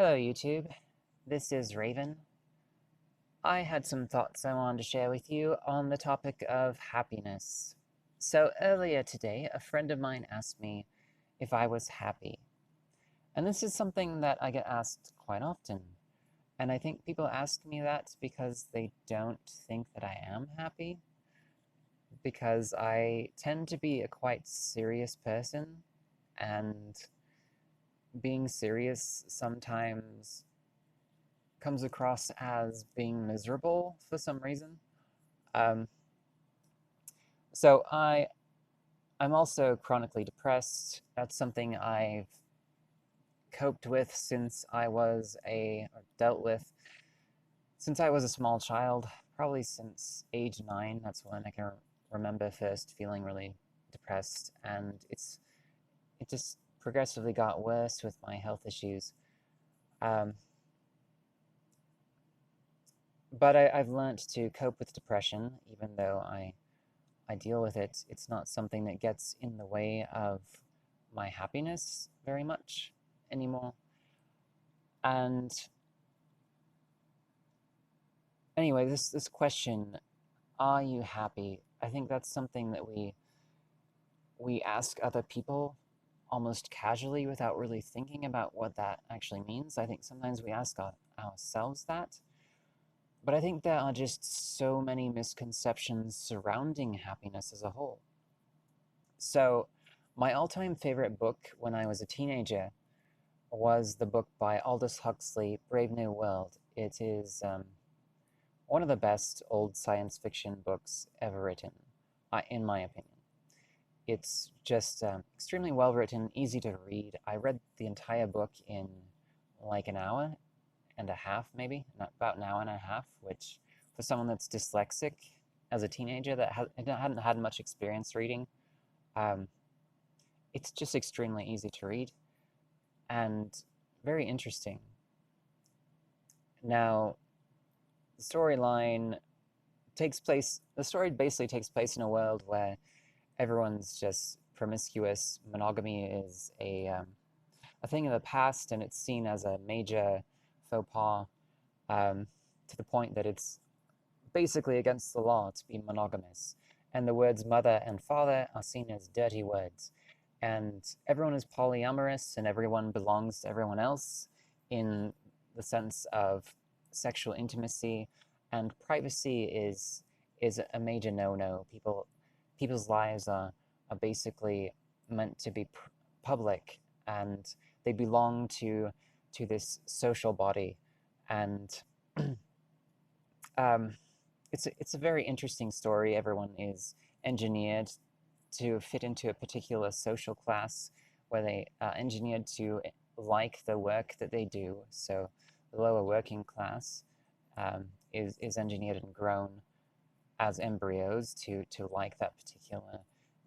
Hello, YouTube. This is Raven. I had some thoughts I wanted to share with you on the topic of happiness. So, earlier today, a friend of mine asked me if I was happy. And this is something that I get asked quite often. And I think people ask me that because they don't think that I am happy, because I tend to be a quite serious person, and being serious sometimes comes across as being miserable for some reason. Um, so I'm also chronically depressed. That's something I've coped with since I was or dealt with since I was a small child, probably since age 9. That's when I can remember first feeling really depressed, and it just progressively got worse with my health issues. Um, but I've learned to cope with depression, even though I deal with it. It's not something that gets in the way of my happiness very much anymore. And anyway, this question, are you happy? I think that's something that we ask other people almost casually without really thinking about what that actually means. I think sometimes we ask ourselves that. But I think there are just so many misconceptions surrounding happiness as a whole. So, my all-time favorite book when I was a teenager was the book by Aldous Huxley, Brave New World. It is one of the best old science fiction books ever written, in my opinion. It's just extremely well written, easy to read. I read the entire book in like an hour and a half, maybe, not about an hour and a half, which for someone that's dyslexic as a teenager that hadn't had much experience reading, um, it's just extremely easy to read and very interesting. Now, the story basically takes place in a world where everyone's just promiscuous. Monogamy is a thing of the past, and it's seen as a major faux pas, to the point that it's basically against the law to be monogamous. And the words mother and father are seen as dirty words. And everyone is polyamorous, and everyone belongs to everyone else in the sense of sexual intimacy, and privacy is a major no-no. People's lives are basically meant to be public, and they belong to this social body, and um, it's a very interesting story. Everyone is engineered to fit into a particular social class, where they are engineered to like the work that they do. So the lower working class is engineered and grown as embryos to like that particular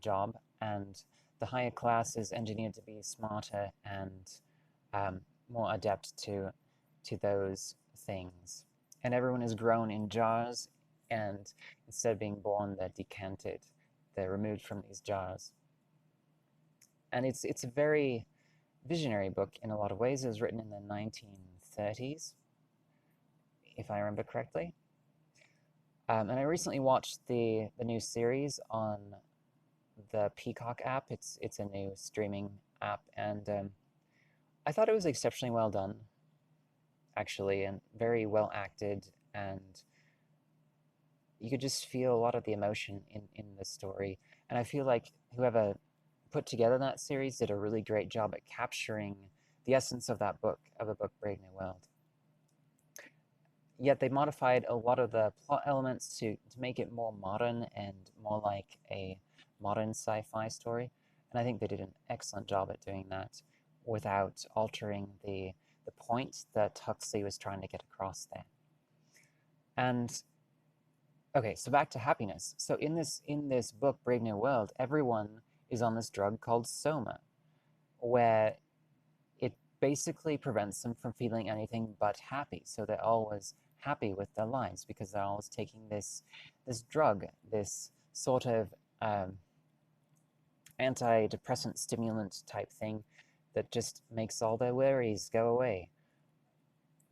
job, and the higher class is engineered to be smarter and more adept to those things. And everyone is grown in jars, and instead of being born, they're decanted. They're removed from these jars. And it's a very visionary book in a lot of ways. It was written in the 1930s, if I remember correctly. And I recently watched the new series on the Peacock app. It's a new streaming app, and I thought it was exceptionally well done, actually, and very well acted, and you could just feel a lot of the emotion in the story. And I feel like whoever put together that series did a really great job at capturing the essence of that book, of the book Brave New World. Yet they modified a lot of the plot elements to make it more modern and more like a modern sci-fi story. And I think they did an excellent job at doing that without altering the point that Huxley was trying to get across there. And okay, so back to happiness. So in this book, Brave New World, everyone is on this drug called soma, where it basically prevents them from feeling anything but happy. So they're always happy with their lives because they're always taking this drug, this sort of antidepressant stimulant type thing that just makes all their worries go away.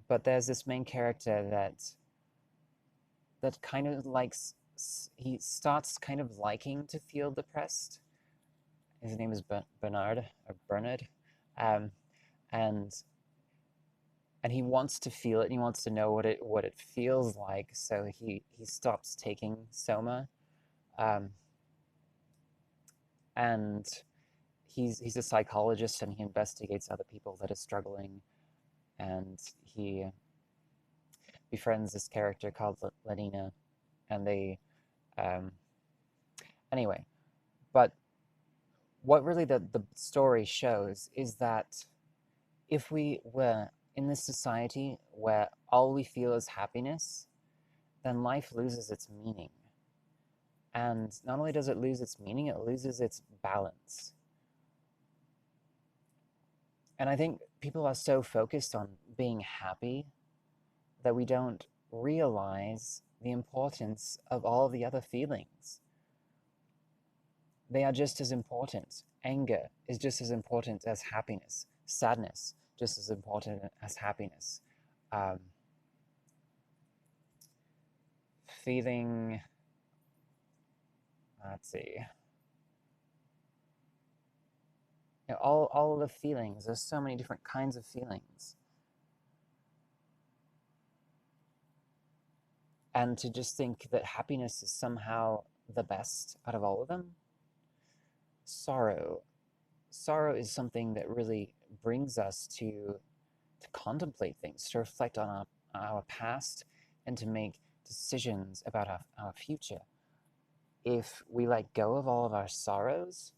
But there's this main character that kind of likes, he starts kind of liking to feel depressed. His name is Bernard, um, and he wants to feel it, and he wants to know what it feels like. So he stops taking soma, um, and he's a psychologist, and he investigates other people that are struggling, and he befriends this character called Lenina, and they um, anyway. But what really the story shows is that if we were in this society where all we feel is happiness, then life loses its meaning. And not only does it lose its meaning, it loses its balance. And I think people are so focused on being happy that we don't realize the importance of all the other feelings. They are just as important. Anger is just as important as happiness. Sadness, just as important as happiness. Feeling, let's see, all of the feelings, there's so many different kinds of feelings. And to just think that happiness is somehow the best out of all of them. Sorrow is something that really brings us to contemplate things, to reflect on our past, and to make decisions about our future. If we let go of all of our sorrows,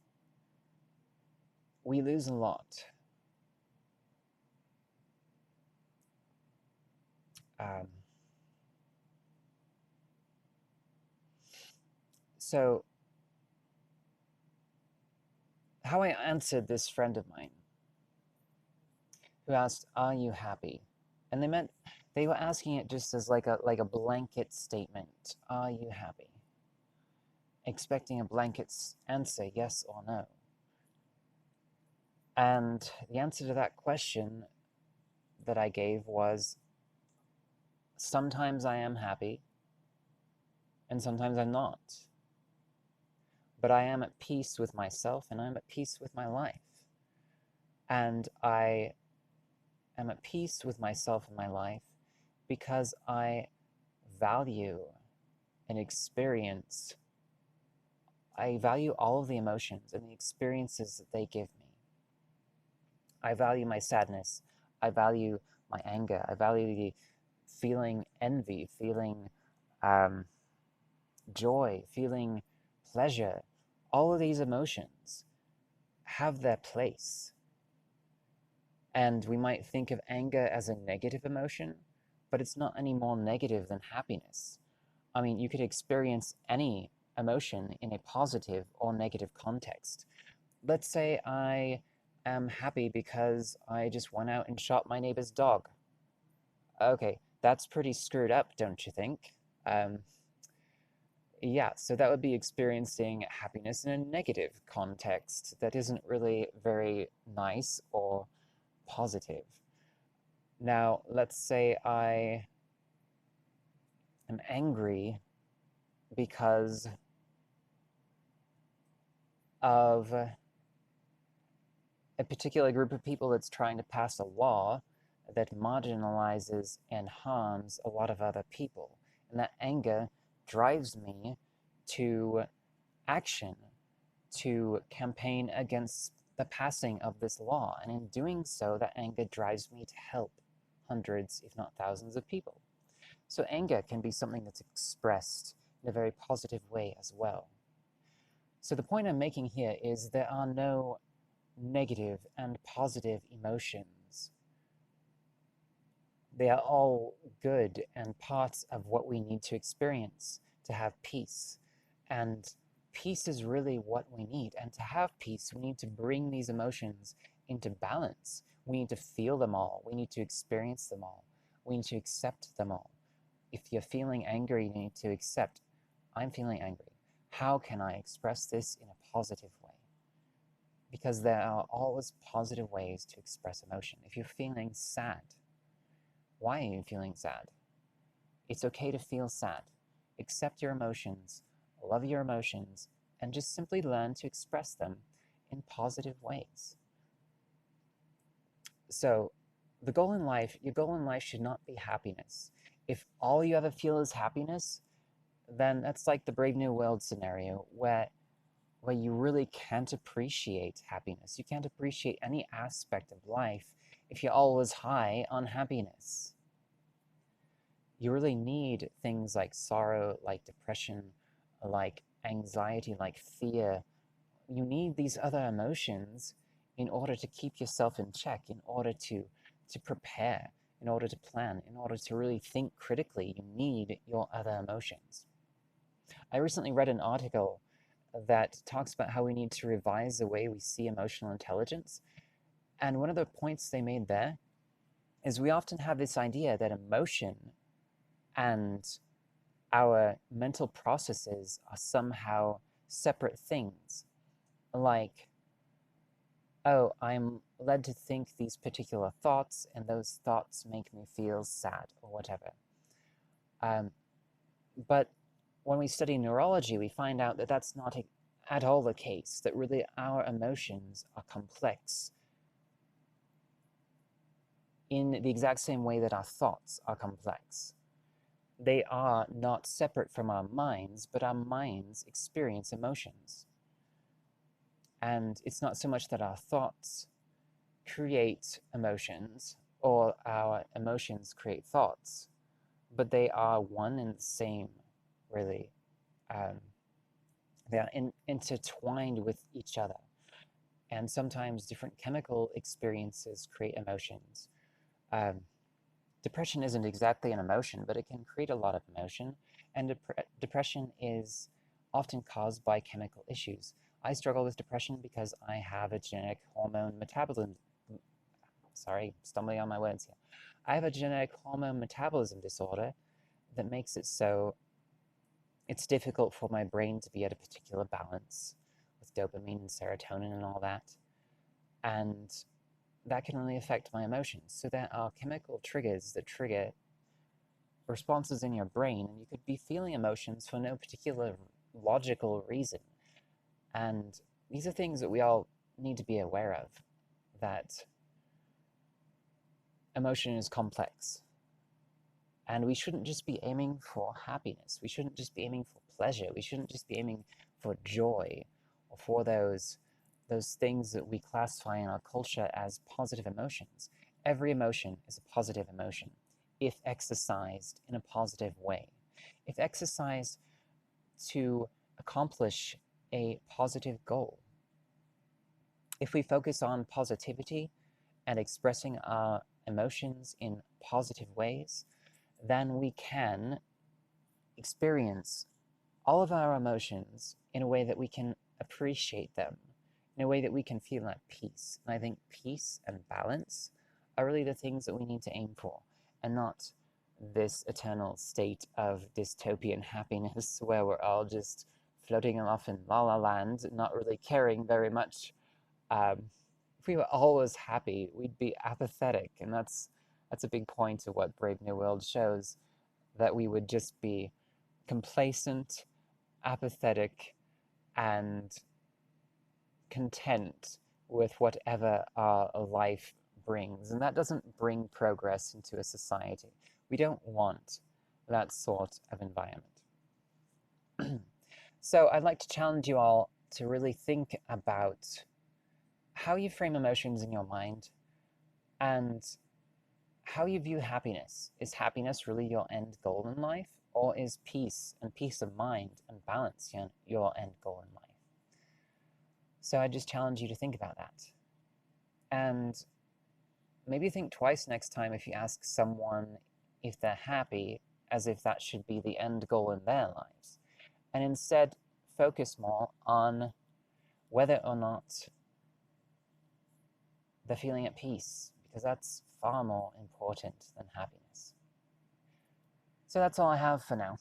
we lose a lot. So how I answered this friend of mine who asked, "Are you happy?" And they were asking it just as like a blanket statement. Are you happy? Expecting a blanket answer, yes or no. And the answer to that question that I gave was, sometimes I am happy, and sometimes I'm not. But I am at peace with myself, and I'm at peace with my life. And I am at peace with myself and my life because I value and experience. I value all of the emotions and the experiences that they give me. I value my sadness. I value my anger. I value the feeling envy, feeling joy, feeling pleasure. All of these emotions have their place. And we might think of anger as a negative emotion, but it's not any more negative than happiness. I mean, you could experience any emotion in a positive or negative context. Let's say I am happy because I just went out and shot my neighbor's dog. Okay, that's pretty screwed up, don't you think? Yeah, so that would be experiencing happiness in a negative context that isn't really very nice or positive. Now, let's say I am angry because of a particular group of people that's trying to pass a law that marginalizes and harms a lot of other people. And that anger drives me to action, to campaign against the passing of this law. And in doing so, that anger drives me to help hundreds, if not thousands of people. So anger can be something that's expressed in a very positive way as well. So the point I'm making here is there are no negative and positive emotions. They are all good and parts of what we need to experience to have peace. And peace is really what we need. And to have peace, we need to bring these emotions into balance. We need to feel them all. We need to experience them all. We need to accept them all. If you're feeling angry, you need to accept, I'm feeling angry. How can I express this in a positive way? Because there are always positive ways to express emotion. If you're feeling sad, Why are you feeling sad? It's okay to feel sad. Accept your emotions, love your emotions, and just simply learn to express them in positive ways. So, your goal in life should not be happiness. If all you ever feel is happiness, then that's like the Brave New World scenario where you really can't appreciate happiness. You can't appreciate any aspect of life if you're always high on happiness. You really need things like sorrow, like depression, like anxiety, like fear. You need these other emotions in order to keep yourself in check, in order to prepare, in order to plan, in order to really think critically. You need your other emotions. I recently read an article that talks about how we need to revise the way we see emotional intelligence. And one of the points they made there is we often have this idea that emotion and our mental processes are somehow separate things. Like, oh, I'm led to think these particular thoughts, and those thoughts make me feel sad or whatever. But when we study neurology, we find out that that's not at all the case, that really our emotions are complex in the exact same way that our thoughts are complex. They are not separate from our minds, but our minds experience emotions. And it's not so much that our thoughts create emotions or our emotions create thoughts, but they are one and the same, really. They are intertwined with each other. And sometimes different chemical experiences create emotions. Depression isn't exactly an emotion, but it can create a lot of emotion. And depression is often caused by chemical issues. I struggle with depression because I have a genetic hormone metabolism. Sorry, stumbling on my words here. I have a genetic hormone metabolism disorder that makes it so it's difficult for my brain to be at a particular balance with dopamine and serotonin and all that. And that can really affect my emotions. So there are chemical triggers that trigger responses in your brain, and you could be feeling emotions for no particular logical reason. And these are things that we all need to be aware of, that emotion is complex. And we shouldn't just be aiming for happiness. We shouldn't just be aiming for pleasure. We shouldn't just be aiming for joy or for those things that we classify in our culture as positive emotions. Every emotion is a positive emotion if exercised in a positive way. If exercised to accomplish a positive goal. If we focus on positivity and expressing our emotions in positive ways, then we can experience all of our emotions in a way that we can appreciate them, in a way that we can feel at peace. And I think peace and balance are really the things that we need to aim for, and not this eternal state of dystopian happiness where we're all just floating off in la la land, not really caring very much. If we were always happy, we'd be apathetic, and that's a big point of what Brave New World shows, that we would just be complacent, apathetic, and content with whatever our life brings. And that doesn't bring progress into a society. We don't want that sort of environment. So I'd like to challenge you all to really think about how you frame emotions in your mind and how you view happiness. Is happiness really your end goal in life? Or is peace and peace of mind and balance your end goal in life? So I just challenge you to think about that. And maybe think twice next time if you ask someone if they're happy, as if that should be the end goal in their lives. And instead, focus more on whether or not they're feeling at peace, because that's far more important than happiness. So that's all I have for now.